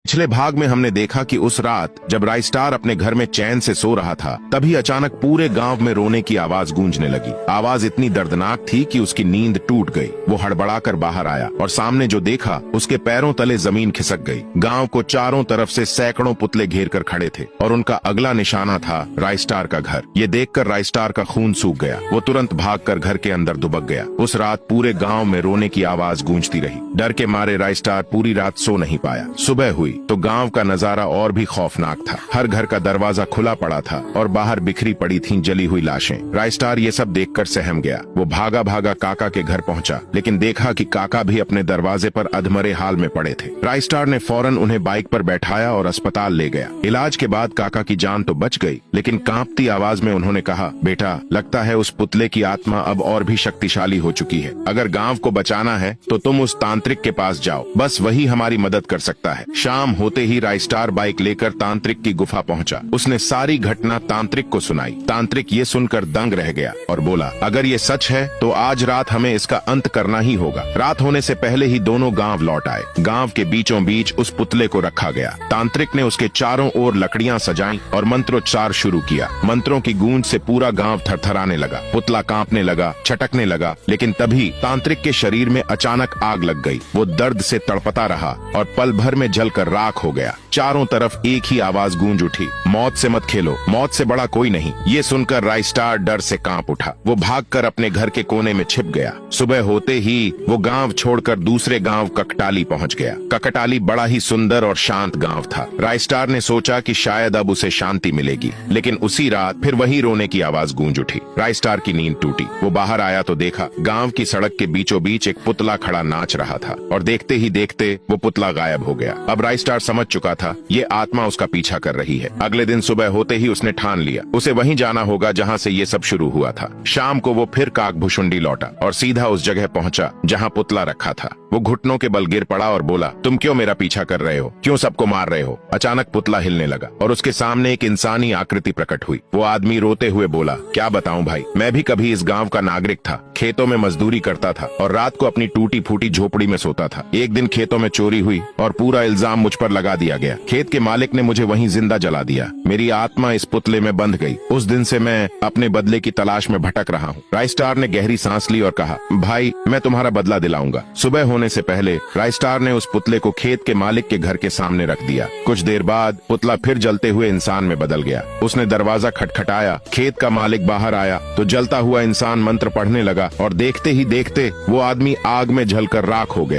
पिछले भाग में हमने देखा कि उस रात जब राइस्टार अपने घर में चैन से सो रहा था, तभी अचानक पूरे गांव में रोने की आवाज गूंजने लगी। आवाज इतनी दर्दनाक थी कि उसकी नींद टूट गई। वो हड़बड़ाकर बाहर आया और सामने जो देखा उसके पैरों तले जमीन खिसक गई। गांव को चारों तरफ से सैकड़ों पुतले घेर कर खड़े थे और उनका अगला निशाना था राइस्टार का घर। ये देखकर राइस्टार का खून सूख गया। वो तुरंत भागकर घर के अंदर दुबक गया। उस रात पूरे गाँव में रोने की आवाज गूंजती रही। डर के मारे राइस्टार पूरी रात सो नहीं पाया। सुबह हुई तो गांव का नजारा और भी खौफनाक था। हर घर का दरवाजा खुला पड़ा था और बाहर बिखरी पड़ी थीं जली हुई लाशें। राइस्टार ये सब देखकर सहम गया। वो भागा भागा काका के घर पहुंचा, लेकिन देखा कि काका भी अपने दरवाजे पर अधमरे हाल में पड़े थे। राइस्टार ने फौरन उन्हें बाइक पर बैठाया और अस्पताल ले गया। इलाज के बाद काका की जान तो बच गई, लेकिन कांपती आवाज में उन्होंने कहा, बेटा, लगता है उस पुतले की आत्मा अब और भी शक्तिशाली हो चुकी है। अगर गांव को बचाना है तो तुम उस तांत्रिक के पास जाओ, बस वही हमारी मदद कर सकता है। शाम होते ही राइस्टार बाइक लेकर तांत्रिक की गुफा पहुंचा। उसने सारी घटना तांत्रिक को सुनाई। तांत्रिक ये सुनकर दंग रह गया और बोला, अगर ये सच है तो आज रात हमें इसका अंत करना ही होगा। रात होने से पहले ही दोनों गांव लौट आए। गांव के बीचों बीच उस पुतले को रखा गया। तांत्रिक ने उसके चारों ओर लकड़ियां सजाई और मंत्रोच्चार शुरू किया। मंत्रों की गूंज से पूरा गांव थरथराने लगा। पुतला कांपने लगा, छटकने लगा, लेकिन तभी तांत्रिक के शरीर में अचानक आग लग गई। वो दर्द से तड़पता रहा और पल भर में जलकर राख हो गया। चारों तरफ एक ही आवाज गूंज उठी, मौत से मत खेलो, मौत से बड़ा कोई नहीं। ये सुनकर राइस्टार डर से कांप उठा। वो भागकर अपने घर के कोने में छिप गया। सुबह होते ही वो गांव छोड़कर दूसरे गांव ककटाली पहुंच गया। ककटाली बड़ा ही सुंदर और शांत गांव था। राइस्टार ने सोचा कि शायद अब उसे शांति मिलेगी, लेकिन उसी रात फिर वही रोने की आवाज गूंज उठी। राइस्टार की नींद टूटी। वो बाहर आया तो देखा गांव की सड़क के बीचों बीच एक पुतला खड़ा नाच रहा था और देखते ही देखते वो पुतला गायब हो गया। अब राइस्टार समझ चुका था ये आत्मा उसका पीछा कर रही है। अगले दिन सुबह होते ही उसने ठान लिया उसे वहीं जाना होगा जहां से ये सब शुरू हुआ था। शाम को वो फिर काकभुशुंडी लौटा और सीधा उस जगह पहुंचा जहां पुतला रखा था। वो घुटनों के बल गिर पड़ा और बोला, तुम क्यों मेरा पीछा कर रहे हो? क्यों सबको मार रहे हो? अचानक पुतला हिलने लगा और उसके सामने एक इंसानी आकृति प्रकट हुई। वो आदमी रोते हुए बोला, क्या बताऊं भाई, मैं भी कभी इस गांव का नागरिक था। खेतों में मजदूरी करता था और रात को अपनी टूटी फूटी झोपड़ी में सोता था। एक दिन खेतों में चोरी हुई और पूरा इल्जाम मुझ पर लगा दिया गया। खेत के मालिक ने मुझे वहीं जिंदा जला दिया। मेरी आत्मा इस पुतले में बंध गई। उस दिन से मैं अपने बदले की तलाश में भटक रहा हूँ। राइस्टार ने गहरी सांस ली और कहा, भाई, मैं तुम्हारा बदला दिलाऊंगा। सुबह होने से पहले राइस्टार ने उस पुतले को खेत के मालिक के घर के सामने रख दिया। कुछ देर बाद पुतला फिर जलते हुए इंसान में बदल गया। उसने दरवाजा खटखटाया। खेत का मालिक बाहर आया तो जलता हुआ इंसान मंत्र पढ़ने लगा और देखते ही देखते वो आदमी आग में जलकर राख हो गया।